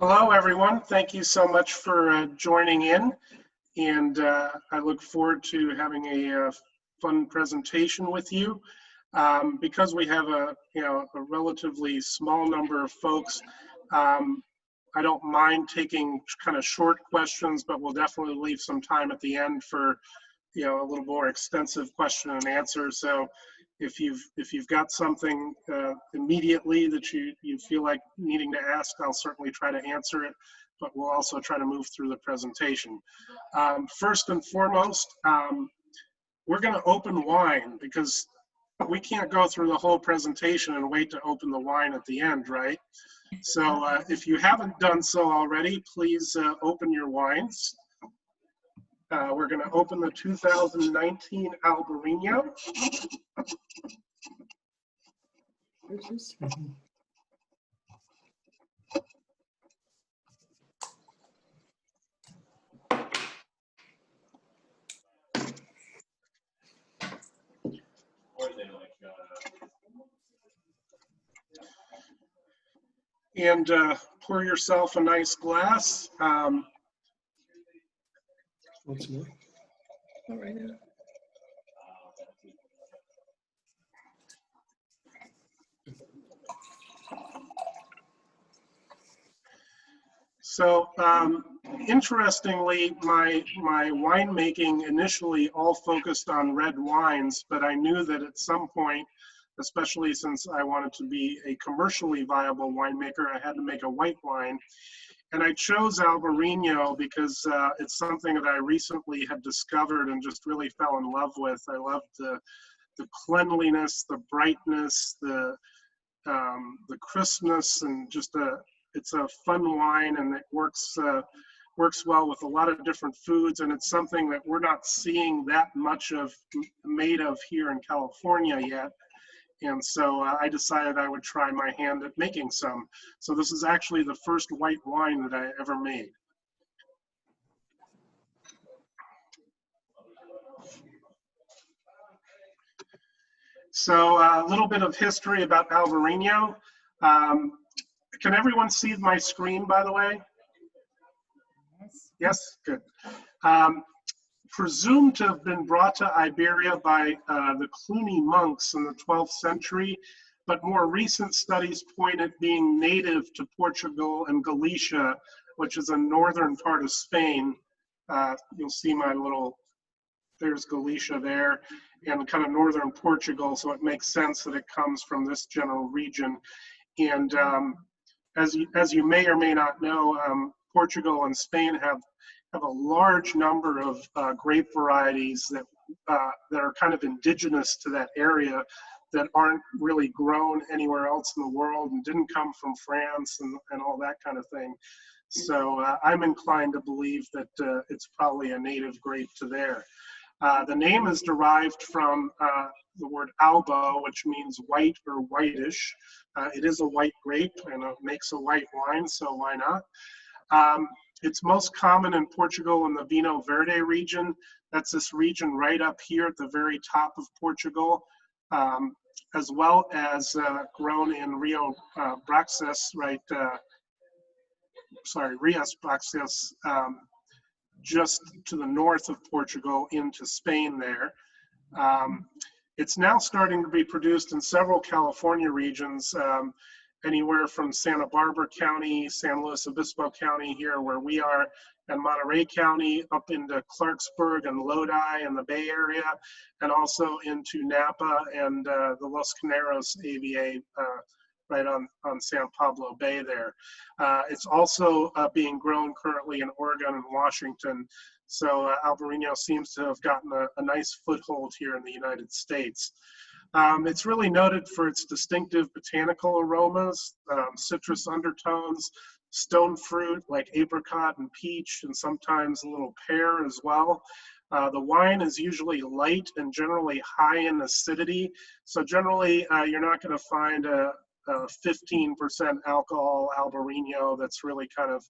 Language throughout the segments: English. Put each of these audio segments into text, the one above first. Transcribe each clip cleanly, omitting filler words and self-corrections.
Hello, everyone. Thank you so much for joining in, and I look forward to having a fun presentation with you. Because we have a relatively small number of folks, I don't mind taking kind of short questions, but we'll definitely leave some time at the end for a little more extensive question and answer. So if you've got something immediately that you feel like needing to ask, I'll certainly try to answer it, but we'll also try to move through the presentation. First and foremost, we're going to open wine because we can't go through the whole presentation and wait to open the wine at the end, right? So if you haven't done so already, please open your wines. We're going to open the 2019 Albariño. And pour yourself a nice glass. Once more. Not right now. So interestingly, my winemaking initially all focused on red wines, but I knew that at some point, especially since I wanted to be a commercially viable winemaker, I had to make a white wine. And I chose Albariño because it's something that I recently had discovered and just really fell in love with. I loved the cleanliness, the brightness, the crispness, and just it's a fun wine, and it works well with a lot of different foods, and it's something that we're not seeing that much of made of here in California yet. And so I decided I would try my hand at making some. So this is actually the first white wine that I ever made. So a little bit of history about Albariño. Can everyone see my screen, by the way? Yes, good. Presumed to have been brought to Iberia by the Cluny monks in the 12th century, but more recent studies point at being native to Portugal and Galicia, which is a northern part of Spain. You'll see my little, there's Galicia there, and kind of northern Portugal, so it makes sense that it comes from this general region. And as you may or may not know, Portugal and Spain have a large number of grape varieties that are kind of indigenous to that area, that aren't really grown anywhere else in the world and didn't come from France and all that kind of thing. So I'm inclined to believe that it's probably a native grape to there. The name is derived from the word albo, which means white or whitish. It is a white grape and it makes a white wine, so why not? It's most common in Portugal in the Vinho Verde region. That's this region right up here at the very top of Portugal, as well as grown in Rio Braxas, Rias Braxas, just to the north of Portugal into Spain there. It's now starting to be produced in several California regions, anywhere from Santa Barbara County, San Luis Obispo County here where we are, and Monterey County, up into Clarksburg and Lodi and the Bay Area, and also into Napa and the Los Caneros AVA right on San Pablo Bay there. It's also being grown currently in Oregon and Washington. So Albariño seems to have gotten a nice foothold here in the United States. It's really noted for its distinctive botanical aromas, citrus undertones, stone fruit like apricot and peach, and sometimes a little pear as well. The wine is usually light and generally high in acidity. So generally, you're not going to find a 15% alcohol Albariño that's really kind of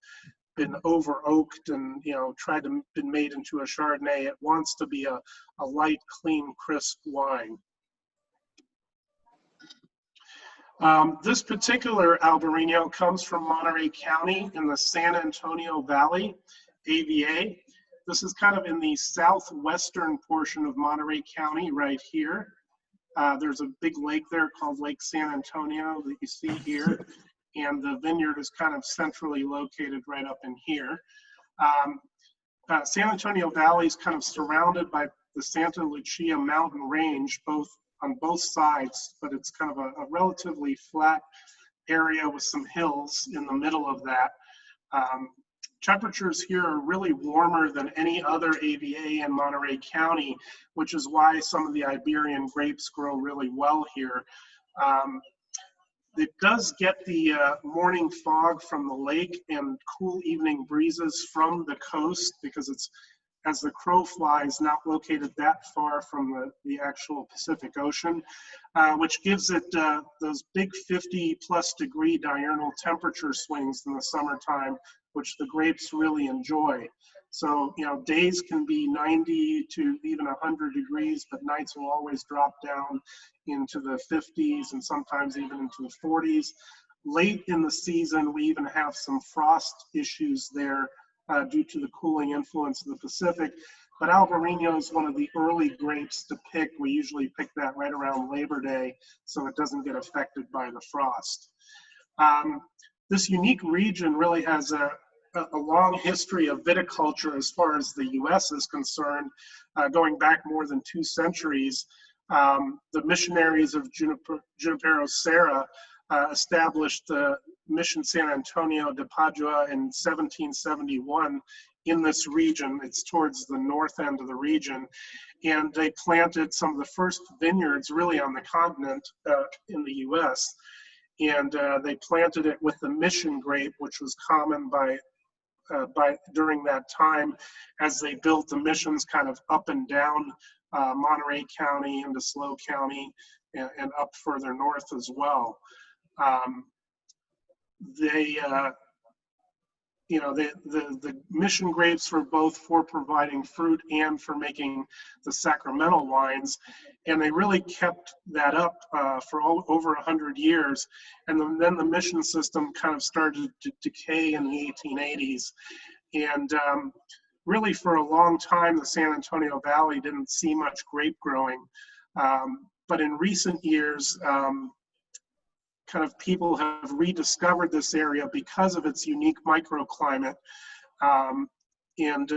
been over oaked and been made into a Chardonnay. It wants to be a light, clean, crisp wine. This particular Albariño comes from Monterey County in the San Antonio Valley, AVA. This is kind of in the southwestern portion of Monterey County right here. There's a big lake there called Lake San Antonio that you see here, and the vineyard is kind of centrally located right up in here. San Antonio Valley is kind of surrounded by the Santa Lucia mountain range, on both sides, but it's kind of a relatively flat area with some hills in the middle of that. Temperatures here are really warmer than any other AVA in Monterey County, which is why some of the Iberian grapes grow really well here. It does get the morning fog from the lake and cool evening breezes from the coast because it's, as the crow flies, not located that far from the actual Pacific Ocean, which gives it those big 50+ degree diurnal temperature swings in the summertime, which the grapes really enjoy. So, you know, days can be 90 to even 100 degrees, but nights will always drop down into the 50s and sometimes even into the 40s. Late in the season, we even have some frost issues there due to the cooling influence of the Pacific. But Albariño is one of the early grapes to pick. We usually pick that right around Labor Day so it doesn't get affected by the frost. This unique region really has a long history of viticulture as far as the US is concerned, going back more than 2 centuries. The missionaries of Junipero Serra established the Mission San Antonio de Padua in 1771 in this region. It's towards the north end of the region. And they planted some of the first vineyards really on the continent in the US. And they planted it with the mission grape, which was common during that time as they built the missions kind of up and down Monterey County into Slow County and up further north as well. The mission grapes were both for providing fruit and for making the sacramental wines, and they really kept that up for over 100 years. And then the mission system kind of started to decay in the 1880s. And really for a long time, the San Antonio Valley didn't see much grape growing. But in recent years, kind of people have rediscovered this area because of its unique microclimate and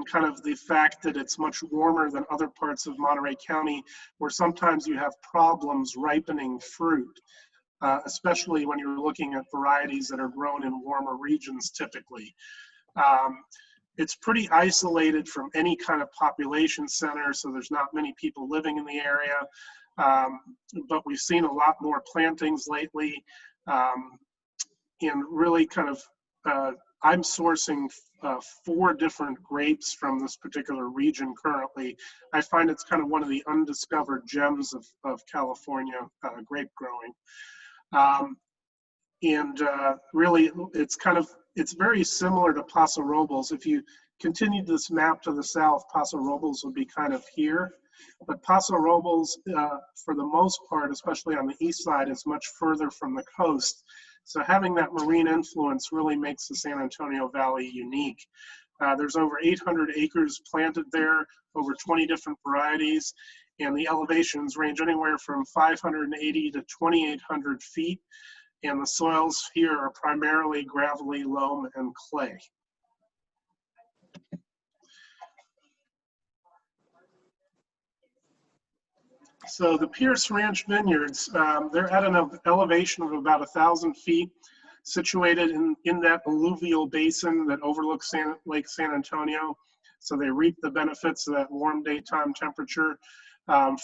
kind of the fact that it's much warmer than other parts of Monterey County, where sometimes you have problems ripening fruit, especially when you're looking at varieties that are grown in warmer regions typically. It's pretty isolated from any kind of population center, so there's not many people living in the area. But we've seen a lot more plantings lately, and really kind of, I'm sourcing 4 different grapes from this particular region currently. I find it's kind of one of the undiscovered gems of California grape growing. Really, it's very similar to Paso Robles. If you continue this map to the south, Paso Robles would be kind of here. But Paso Robles, for the most part, especially on the east side, is much further from the coast. So having that marine influence really makes the San Antonio Valley unique. There's over 800 acres planted there, over 20 different varieties, and the elevations range anywhere from 580 to 2,800 feet. And the soils here are primarily gravelly loam and clay. So the Pierce Ranch Vineyards, they're at an elevation of about 1,000 feet, situated in that alluvial basin that overlooks Lake San Antonio. So they reap the benefits of that warm daytime temperature.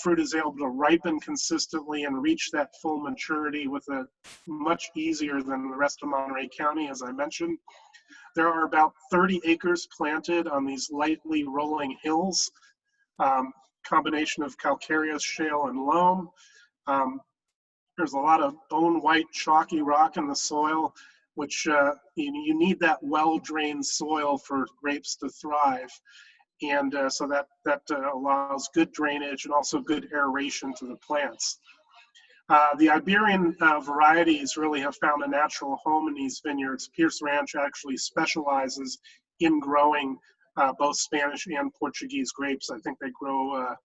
Fruit is able to ripen consistently and reach that full maturity with a much easier than the rest of Monterey County, as I mentioned. There are about 30 acres planted on these lightly rolling hills. Combination of calcareous shale and loam. There's a lot of bone white chalky rock in the soil, which you need that well-drained soil for grapes to thrive. And so that allows good drainage and also good aeration to the plants. The Iberian varieties really have found a natural home in these vineyards. Pierce Ranch actually specializes in growing both Spanish and Portuguese grapes. I think they grow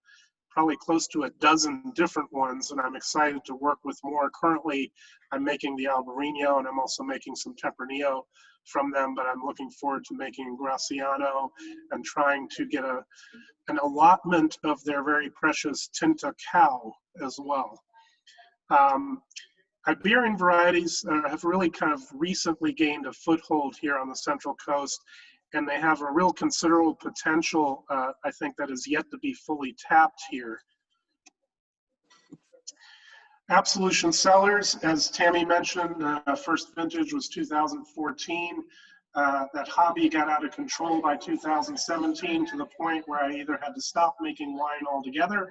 probably close to a dozen different ones, and I'm excited to work with more. Currently, I'm making the Albariño, and I'm also making some Tempranillo from them, but I'm looking forward to making Graciano and trying to get an allotment of their very precious Tinta Cow as well. Iberian varieties have really kind of recently gained a foothold here on the Central Coast, and they have a real considerable potential, I think, that is yet to be fully tapped here. Absolution Cellars, as Tammy mentioned, first vintage was 2014. That hobby got out of control by 2017 to the point where I either had to stop making wine altogether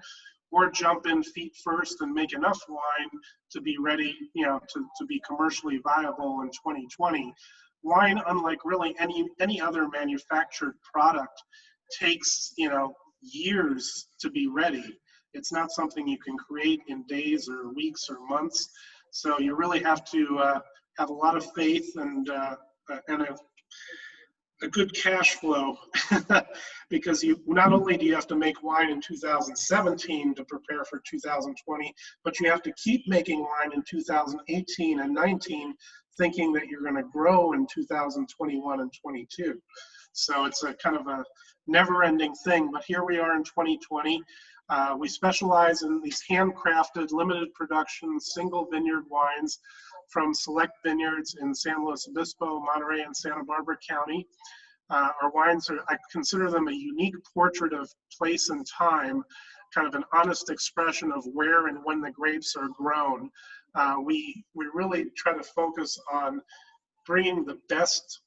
or jump in feet first and make enough wine to be ready, to be commercially viable in 2020. Wine, unlike really any other manufactured product, takes years to be ready. It's not something you can create in days or weeks or months. So you really have to have a lot of faith and a good cash flow because not only do you have to make wine in 2017 to prepare for 2020, but you have to keep making wine in 2018 and 19, thinking that you're going to grow in 2021 and 22. So it's a kind of a never-ending thing. But here we are in 2020. We specialize in these handcrafted, limited production, single vineyard wines from select vineyards in San Luis Obispo, Monterey, and Santa Barbara County. Our wines I consider them a unique portrait of place and time, kind of an honest expression of where and when the grapes are grown. We really try to focus on bringing the best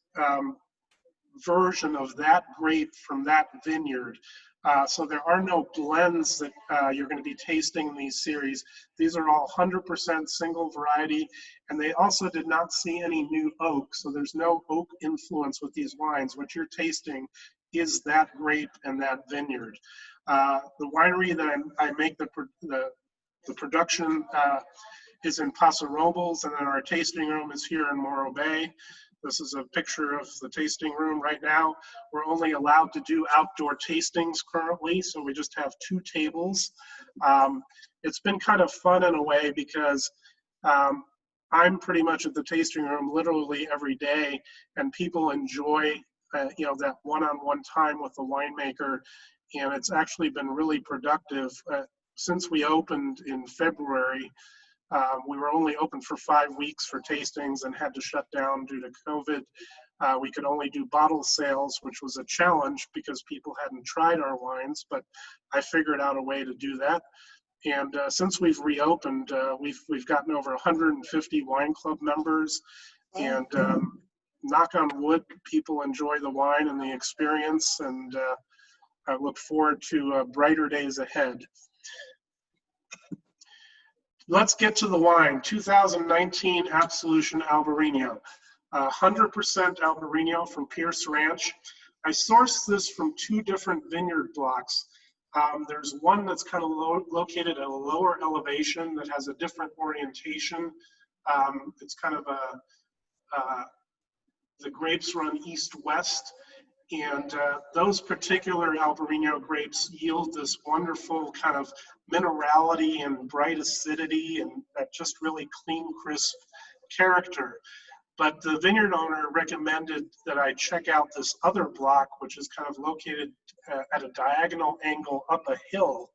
version of that grape from that vineyard. So there are no blends that you're going to be tasting in these series. These are all 100% single variety, and they also did not see any new oak, so there's no oak influence with these wines. What you're tasting is that grape and that vineyard. The winery that I make the production is in Paso Robles, and then our tasting room is here in Morro Bay. This is a picture of the tasting room right now. We're only allowed to do outdoor tastings currently, so we just have 2 tables. It's been kind of fun in a way because I'm pretty much at the tasting room literally every day, and people enjoy that one-on-one time with the winemaker, and it's actually been really productive. Since we opened in February, we were only open for 5 weeks for tastings and had to shut down due to COVID. We could only do bottle sales, which was a challenge because people hadn't tried our wines, but I figured out a way to do that. And since we've reopened, we've gotten over 150 wine club members, and knock on wood, people enjoy the wine and the experience, and I look forward to brighter days ahead. Let's get to the wine. 2019 Absolution Albariño. 100% Albariño from Pierce Ranch. I sourced this from 2 different vineyard blocks. There's one that's kind of located at a lower elevation that has a different orientation. It's kind of the grapes run east-west, and those particular Albariño grapes yield this wonderful kind of minerality and bright acidity and just really clean, crisp character. But the vineyard owner recommended that I check out this other block, which is kind of located at a diagonal angle up a hill.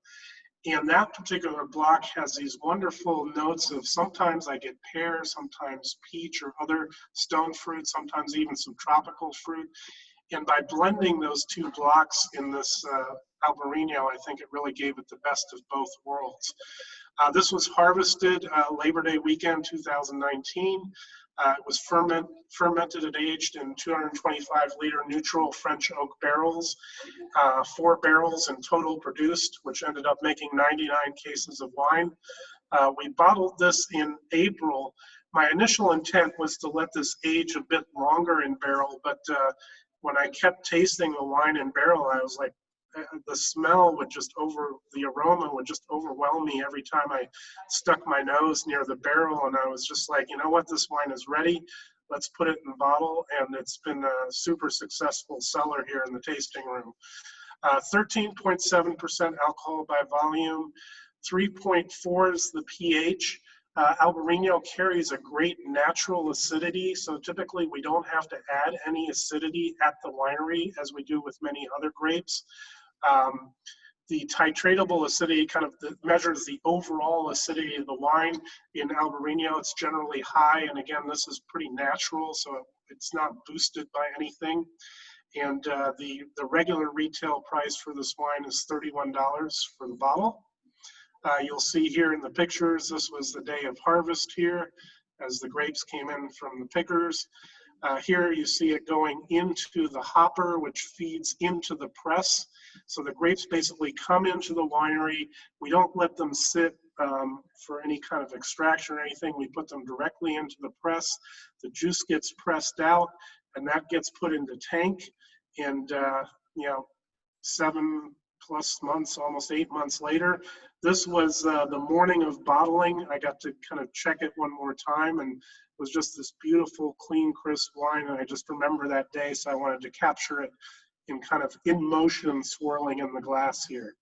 And that particular block has these wonderful notes of, sometimes I get pear, sometimes peach or other stone fruit, sometimes even some tropical fruit. And by blending those 2 blocks in this Albariño, I think it really gave it the best of both worlds. This was harvested Labor Day weekend 2019. It was fermented and aged in 225-liter neutral French oak barrels. 4 barrels in total produced, which ended up making 99 cases of wine. We bottled this in April. My initial intent was to let this age a bit longer in barrel, but when I kept tasting the wine in barrel, I was like, the smell would just the aroma would just overwhelm me every time I stuck my nose near the barrel. And I was just like, you know what, this wine is ready. Let's put it in the bottle. And it's been a super successful cellar here in the tasting room. 13.7% alcohol by volume, 3.4 is the pH. Albariño carries a great natural acidity, so typically we don't have to add any acidity at the winery as we do with many other grapes. The titratable acidity kind of measures the overall acidity of the wine. In Albariño, it's generally high, and again, this is pretty natural, so it's not boosted by anything. And the regular retail price for this wine is $31 for the bottle. You'll see here in the pictures, this was the day of harvest here as the grapes came in from the pickers. Here you see it going into the hopper, which feeds into the press. So the grapes basically come into the winery. We don't let them sit for any kind of extraction or anything. We put them directly into the press. The juice gets pressed out, and that gets put into tank. And 7+ months, almost 8 months later, this was the morning of bottling. I got to kind of check it one more time, and it was just this beautiful, clean, crisp wine. And I just remember that day, so I wanted to capture it in kind of in motion, swirling in the glass here.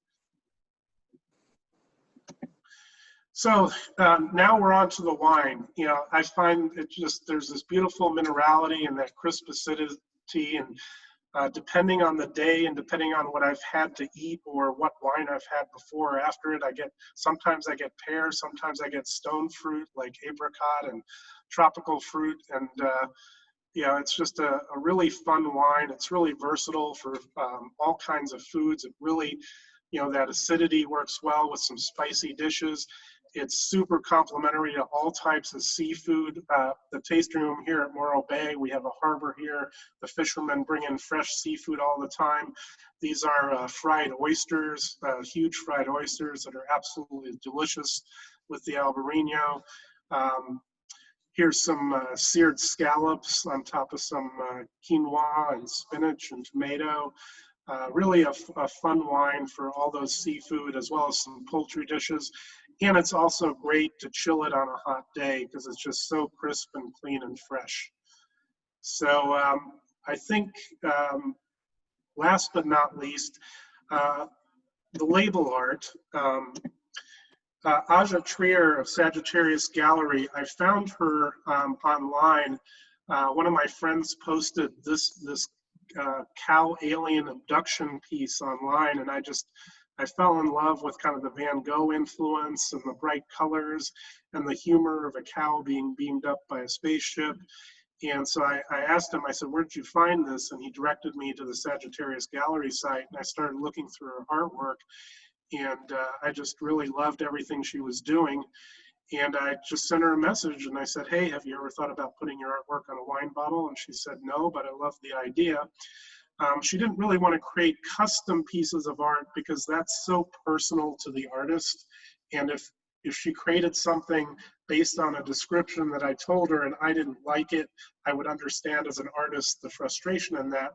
So now we're on to the wine. I find it there's this beautiful minerality and that crisp acidity, and depending on the day and depending on what I've had to eat or what wine I've had before or after it, sometimes I get pear, sometimes I get stone fruit like apricot and tropical fruit. And it's just a really fun wine. It's really versatile for all kinds of foods. It really, that acidity works well with some spicy dishes. It's super complementary to all types of seafood. The tasting room here at Morro Bay, we have a harbor here. The fishermen bring in fresh seafood all the time. These are fried oysters, huge fried oysters that are absolutely delicious with the Albariño. Here's some seared scallops on top of some quinoa and spinach and tomato. Really a fun wine for all those seafood as well as some poultry dishes. And it's also great to chill it on a hot day because it's just so crisp and clean and fresh. So I think last but not least, the label art. Aja Trier of Sagittarius Gallery, I found her online. One of my friends posted this cow alien abduction piece online, and I fell in love with kind of the Van Gogh influence and the bright colors and the humor of a cow being beamed up by a spaceship. And so I asked him, I said, where'd you find this? And he directed me to the Sagittarius Gallery site, and I started looking through her artwork. And I just really loved everything she was doing. And I just sent her a message and I said, hey, have you ever thought about putting your artwork on a wine bottle? And she said, no, but I love the idea. She didn't really want to create custom pieces of art because that's so personal to the artist. And if she created something based on a description that I told her and I didn't like it, I would understand as an artist the frustration in that.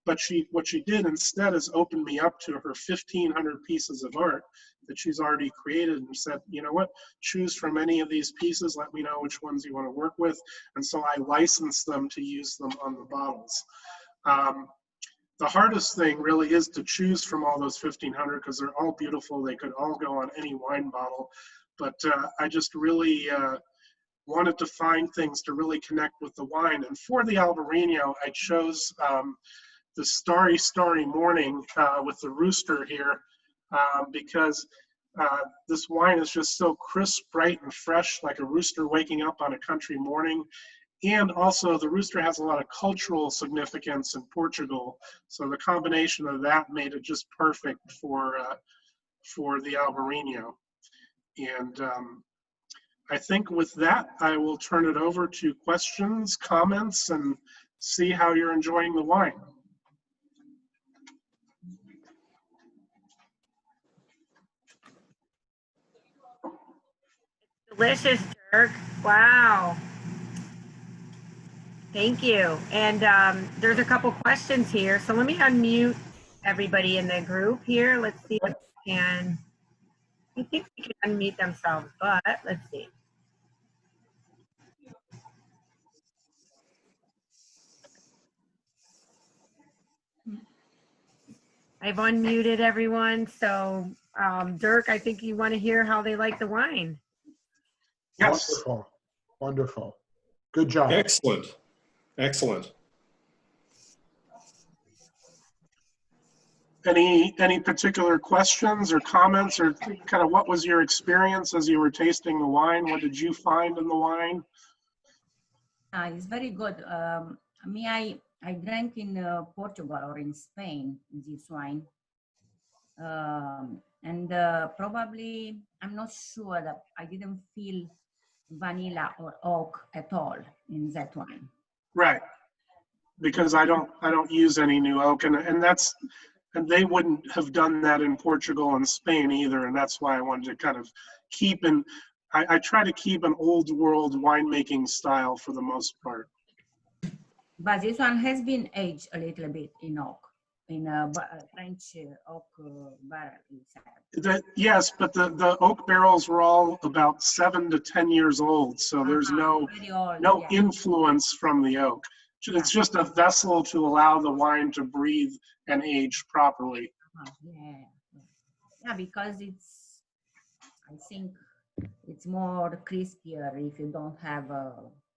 But what she did instead is open me up to her 1,500 pieces of art that she's already created and said, you know what, choose from any of these pieces, let me know which ones you want to work with. And so I licensed them to use them on the bottles. The hardest thing really is to choose from all those 1,500 because they're all beautiful. They could all go on any wine bottle. But I just really wanted to find things to really connect with the wine. And for the Albariño, I chose the Starry, Starry Morning with the rooster here because this wine is just so crisp, bright, and fresh, like a rooster waking up on a country morning. And also the rooster has a lot of cultural significance in Portugal. So the combination of that made it just perfect for the Albariño. And I think with that, I will turn it over to questions, comments, and see how you're enjoying the wine. Delicious, Dirk. Wow. Thank you. And there's a couple questions here. So let me unmute everybody in the group here. Let's see if we can. I think we can unmute themselves, but let's see. I've unmuted everyone. So, Dirk, I think you want to hear how they like the wine. Yes. Wonderful. Wonderful. Good job. Excellent. Excellent. Any particular questions or comments, or kind of what was your experience as you were tasting the wine? What did you find in the wine? It's very good. Me, I drank in Portugal or in Spain this wine. And probably, I'm not sure that I didn't feel vanilla or oak at all in that wine. Right. Because I don't use any new oak, and they wouldn't have done that in Portugal and Spain either, and that's why I wanted to kind of keep I try to keep an old world winemaking style for the most part. But this one has been aged a little bit in oak, in a French oak barrel. Yes, but the oak barrels were all about 7 to 10 years old, so there's no influence from the oak. It's just a vessel to allow the wine to breathe and age properly. Yeah, because I think it's more crispier if you don't have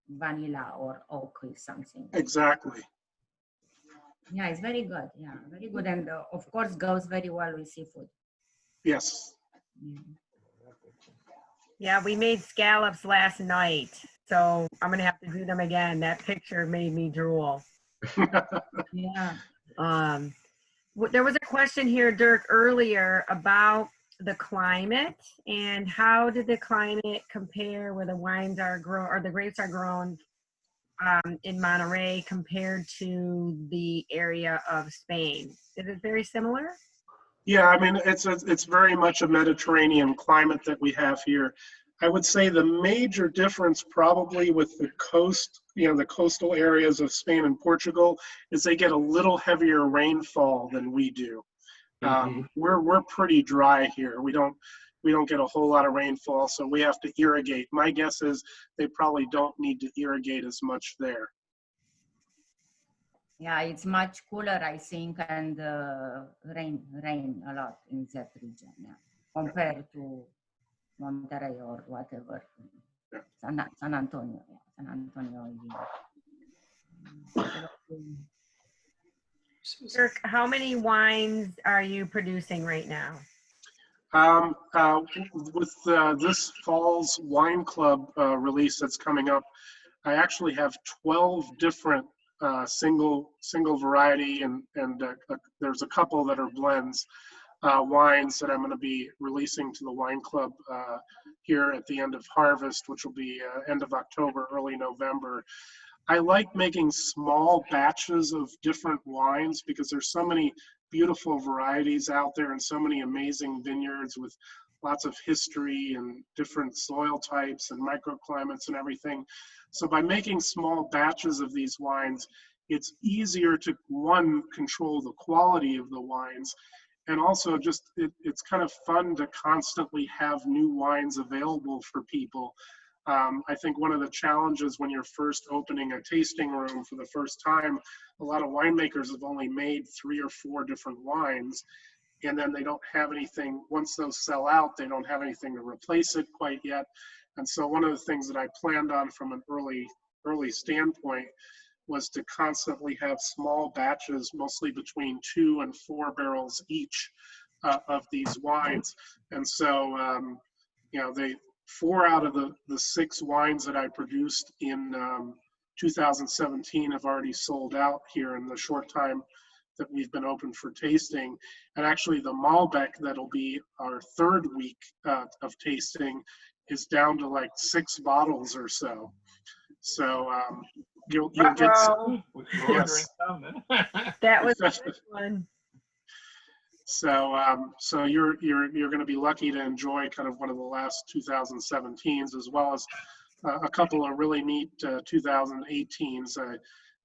vanilla or oak or something. Exactly. Yeah, it's very good. Yeah, very good. And of course, goes very well with seafood. Yes. Yeah, we made scallops last night, so I'm gonna have to do them again. That picture made me drool. Yeah. There was a question here, Dirk, earlier about the climate and how did the climate compare where the wines are grown or the grapes are grown in Monterey compared to the area of Spain? Is it very similar? Yeah, I mean, it's very much a Mediterranean climate that we have here. I would say the major difference probably with the coast, the coastal areas of Spain and Portugal, is they get a little heavier rainfall than we do. We're pretty dry here. We don't get a whole lot of rainfall, so we have to irrigate. My guess is they probably don't need to irrigate as much there. Yeah, it's much cooler, I think, and rain a lot in that region, compared to Monterey or whatever. Yeah. San Antonio. San Antonio. Dirk, how many wines are you producing right now? With this fall's wine club release that's coming up, I actually have 12 different single variety and there's a couple that are blends wines that I'm going to be releasing to the wine club here at the end of harvest, which will be end of October, early November. I like making small batches of different wines because there's so many beautiful varieties out there and so many amazing vineyards with lots of history and different soil types and microclimates and everything. So by making small batches of these wines, it's easier to, one, control the quality of the wines, and also just it's kind of fun to constantly have new wines available for people. I think one of the challenges when you're first opening a tasting room for the first time, a lot of winemakers have only made 3 or 4 different wines, and then they don't have anything. Once those sell out, they don't have anything to replace it quite yet. And so one of the things that I planned on from an early standpoint was to constantly have small batches, mostly between 2 and 4 barrels each of these wines. And so, 4 out of the 6 wines that I produced in 2017 have already sold out here in the short time that we've been open for tasting. And actually the Malbec that'll be our 3rd week of tasting is down to like 6 bottles or so. So you'll get some. Yes. That was a good one. So you're going to be lucky to enjoy kind of one of the last 2017s, as well as a couple of really neat 2018s.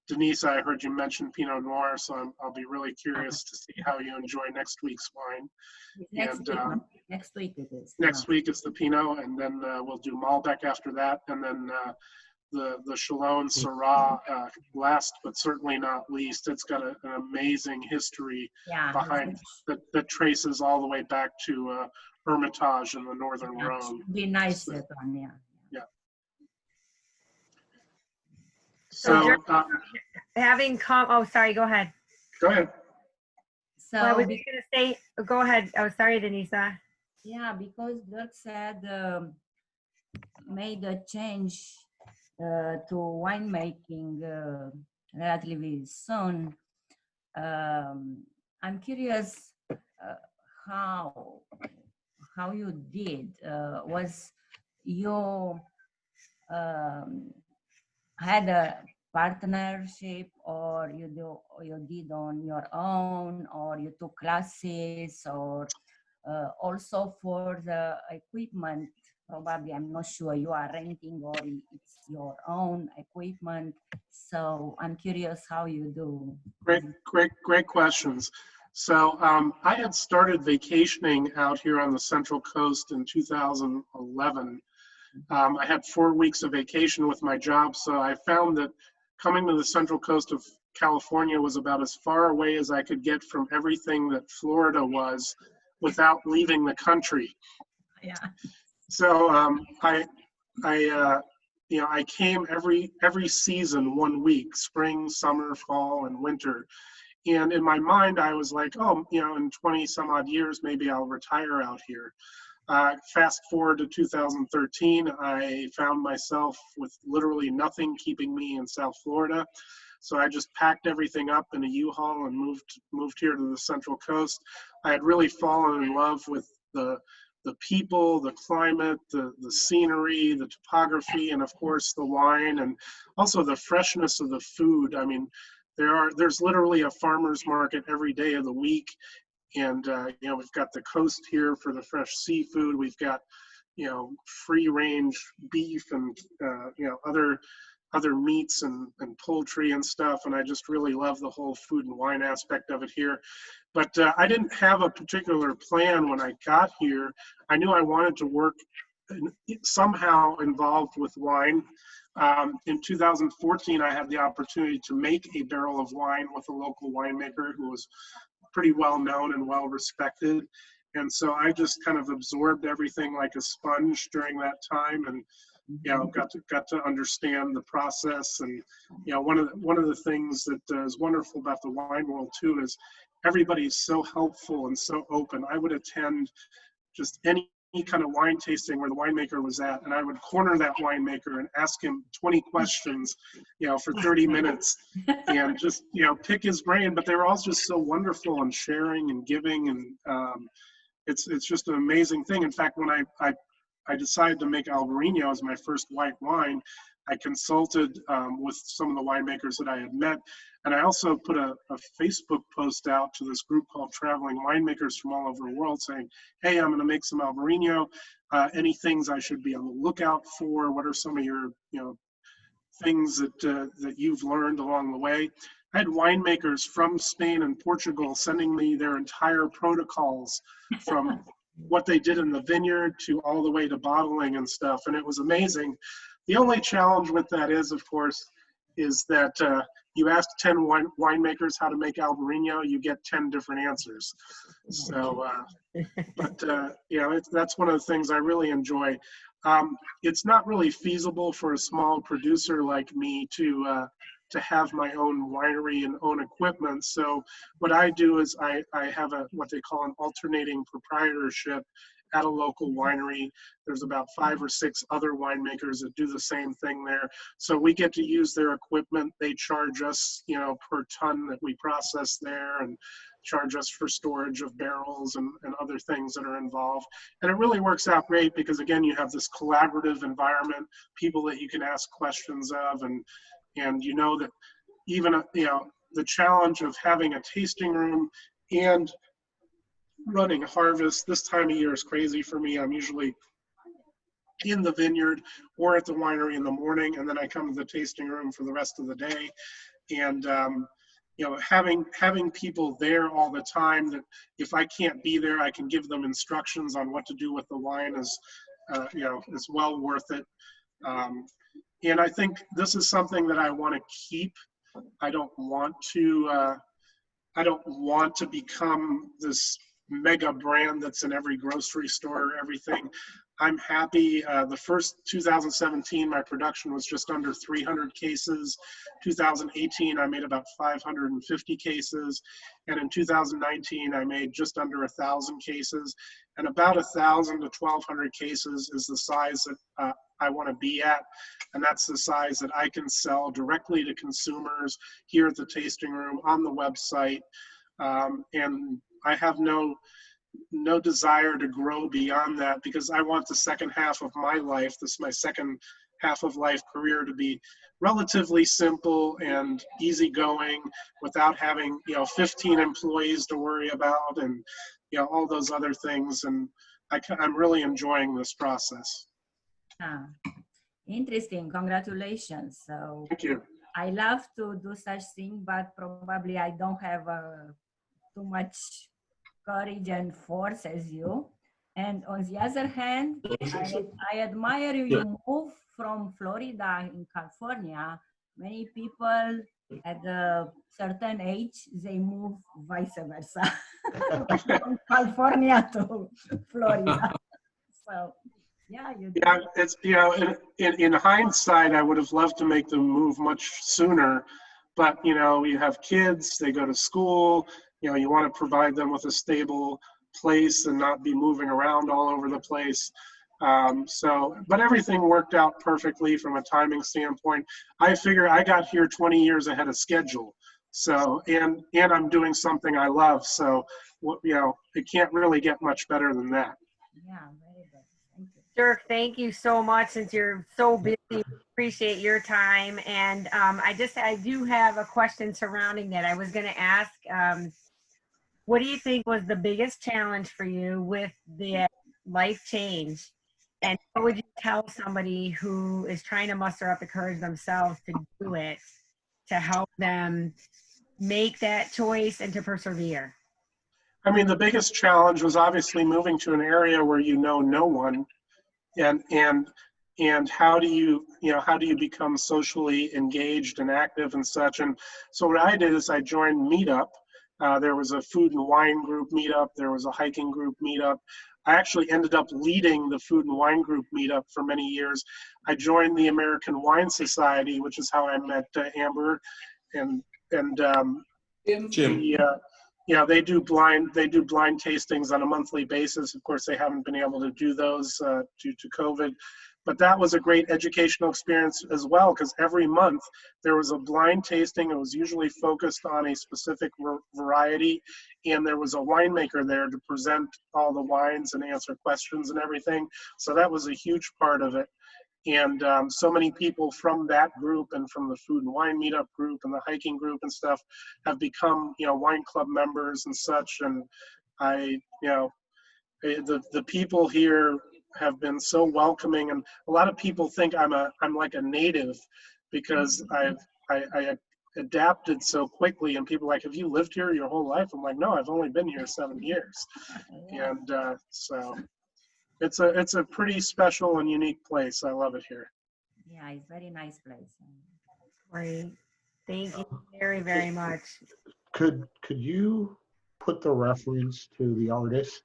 Denise, I heard you mention Pinot Noir, so I'll be really curious to see how you enjoy next week's wine. Next And week, no? Next week it is. next week is the Pinot, and then we'll do Malbec after that, and then the Chalot and Syrah last but certainly not least. It's got an amazing history Yeah, behind that traces all the way back to Hermitage in the northern yeah, Rhone. should be nice, So, that one, yeah. So Having come, oh, sorry, go ahead. go ahead. So, Well, I was just gonna say, go ahead. Oh, sorry, Denisa. yeah, because Dirk said made a change to winemaking relatively soon. I'm curious how you did. Was you had a partnership, or you did on your own, or you took classes, or also for the equipment? Probably, I'm not sure, you are renting or it's your own equipment. So I'm curious how you do. Great questions. So I had started vacationing out here on the Central Coast in 2011. I had 4 weeks of vacation with my job, so I found that coming to the Central Coast of California was about as far away as I could get from everything that Florida was without leaving the country. Yeah. So I came every season 1 week, spring, summer, fall, and winter. And in my mind, I was like, oh, in 20 some odd years, maybe I'll retire out here. Fast forward to 2013, I found myself with literally nothing keeping me in South Florida. So I just packed everything up in a U-Haul and moved here to the Central Coast. I had really fallen in love with the people, the climate, the scenery, the topography, and of course the wine, and also the freshness of the food. I mean, there's literally a farmer's market every day of the week. And, we've got the coast here for the fresh seafood. We've got, free range beef and, other meats and poultry and stuff. And I just really love the whole food and wine aspect of it here. But I didn't have a particular plan when I got here. I knew I wanted to work somehow involved with wine. In 2014, I had the opportunity to make a barrel of wine with a local winemaker who was pretty well known and well respected. And so I just kind of absorbed everything like a sponge during that time, and got to understand the process. And one of the things that is wonderful about the wine world too is everybody's so helpful and so open. I would attend just any kind of wine tasting where the winemaker was at, and I would corner that winemaker and ask him 20 questions, for 30 minutes, and just, pick his brain. But they were all just so wonderful and sharing and giving, and it's just an amazing thing. In fact, when I decided to make Albariño as my first white wine, I consulted with some of the winemakers that I had met, and I also put a Facebook post out to this group called Traveling Winemakers from all over the world saying, hey, I'm going to make some Albariño. Any things I should be on the lookout for? What are some of your things that you've learned along the way? I had winemakers from Spain and Portugal sending me their entire protocols from what they did in the vineyard to all the way to bottling and stuff, and it was amazing. The only challenge with that is, of course, is that you ask 10 winemakers how to make Albariño, you get 10 different answers. So, that's one of the things I really enjoy. It's not really feasible for a small producer like me to have my own winery and own equipment. So what I do is I have what they call an alternating proprietorship at a local winery. There's about 5 or 6 other winemakers that do the same thing there. So we get to use their equipment. They charge us, per ton that we process there, and charge us for storage of barrels and other things that are involved. And it really works out great because, again, you have this collaborative environment, people that you can ask questions of, and that even, the challenge of having a tasting room and running harvest this time of year is crazy for me. I'm usually in the vineyard or at the winery in the morning, and then I come to the tasting room for the rest of the day. and you know, having people there all the time, that if I can't be there, I can give them instructions on what to do with the wine, is you know, is well worth it. And I think this is something that I want to keep. I don't want to become this mega brand that's in every grocery store, everything. I'm happy. The first 2017, my production was just under 300 cases. 2018, I made about 550 cases. And in 2019, I made just under 1,000 cases. And about 1,000 to 1,200 cases is the size that I want to be at. And that's the size that I can sell directly to consumers here at the tasting room, on the website. And I have no desire to grow beyond that, because I want the second half of my life, this is my second half of life career, to be relatively simple and easygoing, without having, you know, 15 employees to worry about, and, you know, all those other things. And I'm really enjoying this process. Ah, interesting. Congratulations. So Thank you. I love to do such thing, but probably I don't have too much courage and force as you. And on the other hand, I admire you. You move from Florida in California. Many people at a certain age, they move vice versa from California to Florida. So yeah, you do. Yeah, it's, you know, in hindsight, I would have loved to make the move much sooner, but, you know, you have kids, they go to school, you know, you want to provide them with a stable place and not be moving around all over the place. But everything worked out perfectly from a timing standpoint. I figure I got here 20 years ahead of schedule. So, and I'm doing something I love. So, you know, it can't really get much better than that. Yeah, very good. Thank you. Dirk, thank you so much. Since you're so busy, appreciate your time. And I do have a question surrounding that. I was going to ask, what do you think was the biggest challenge for you with the life change? And what would you tell somebody who is trying to muster up the courage themselves to do it, to help them make that choice and to persevere? I mean, the biggest challenge was obviously moving to an area where you know no one, and how do you become socially engaged and active and such. And so what I did is I joined Meetup. There was a food and wine group meetup. There was a hiking group meetup. I actually ended up leading the food and wine group meetup for many years. I joined the American Wine Society, which is how I met Amber, and Jim. Yeah, they do blind tastings on a monthly basis. Of course, they haven't been able to do those due to COVID. But that was a great educational experience as well, because every month there was a blind tasting. It was usually focused on a specific variety, and there was a winemaker there to present all the wines and answer questions and everything. So that was a huge part of it. And so many people from that group and from the food and wine meetup group and the hiking group and stuff have become, you know, wine club members and such. And the people here have been so welcoming, and a lot of people think I'm like a native, because I adapted so quickly, and people are like, have you lived here your whole life? I'm like, no, I've only been here 7 years. And so it's a pretty special and unique place. I love it here. Yeah, it's very nice place. Great. Thank you very, very much. Could you put the reference to the artist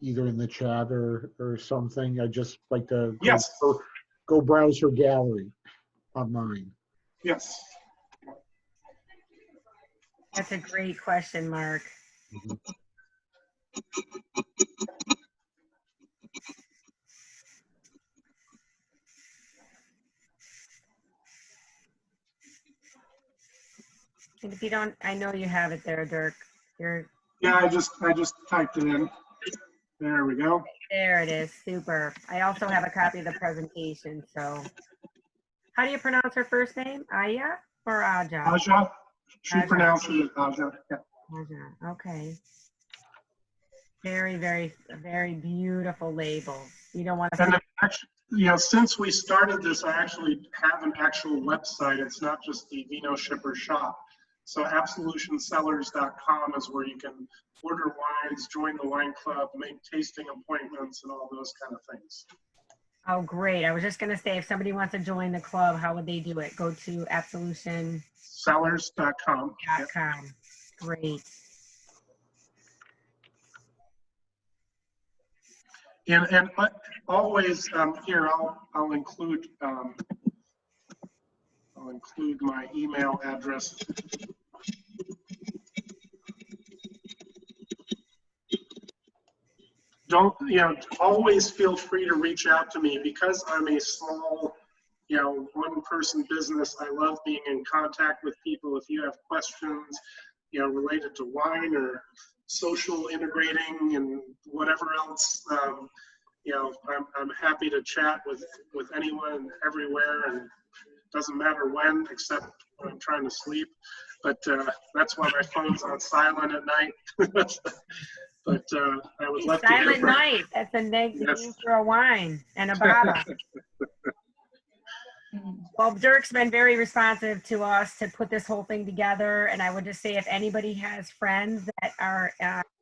either in the chat or something? I'd just like to go browse her gallery online. Yes. That's a great question, Mark. Mhm. And if you don't, I know you have it there, Dirk. Yeah, I just typed it in. There we go. There it is. Super. I also have a copy of the presentation. So how do you pronounce her first name? Aya or Aja? Aja. She Aja. pronounces it Aja. Yeah. Aja. Okay. Very, very, very beautiful label. You don't want to. And Since we started this, I actually have an actual website. It's not just the Vino Shipper shop. So absolutioncellars.com is where you can order wines, join the wine club, make tasting appointments, and all those kind of things. Oh, great. I was just going to say, if somebody wants to join the club, how would they do it? Go to absolutioncellars.com. Great. And always here, I'll include my email address. Always feel free to reach out to me because I'm a small, one-person business. I love being in contact with people. If you have questions, related to wine or social integrating and whatever else, I'm happy to chat with anyone everywhere, and it doesn't matter when, except when I'm trying to sleep. But that's why my phone's on silent at night. But I would love to hear Silent from Night. That's a name Yes. for a wine and a baba. Well, Dirk's been very responsive to us to put this whole thing together. And I would just say, if anybody has friends that are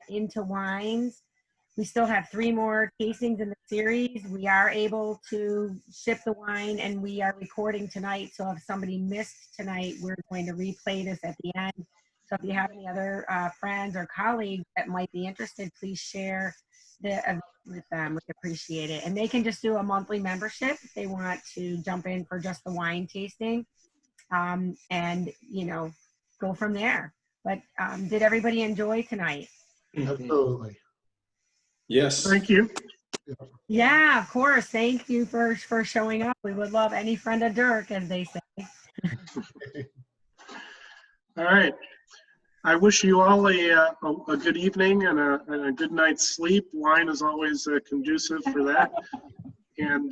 into wines, we still have 3 more tastings in the series. We are able to ship the wine, and we are recording tonight. So if somebody missed tonight, we're going to replay this at the end. So if you have any other friends or colleagues that might be interested, please share the event with them. We appreciate it. And they can just do a monthly membership if they want to jump in for just the wine tasting, and go from there. But did everybody enjoy tonight? Absolutely. Yes. Thank you. Yeah, of course. Thank you for showing up. We would love any friend of Dirk, as they say. All right. I wish you all a good evening and a good night's sleep. Wine is always conducive for that. And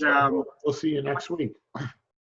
We'll see you next week.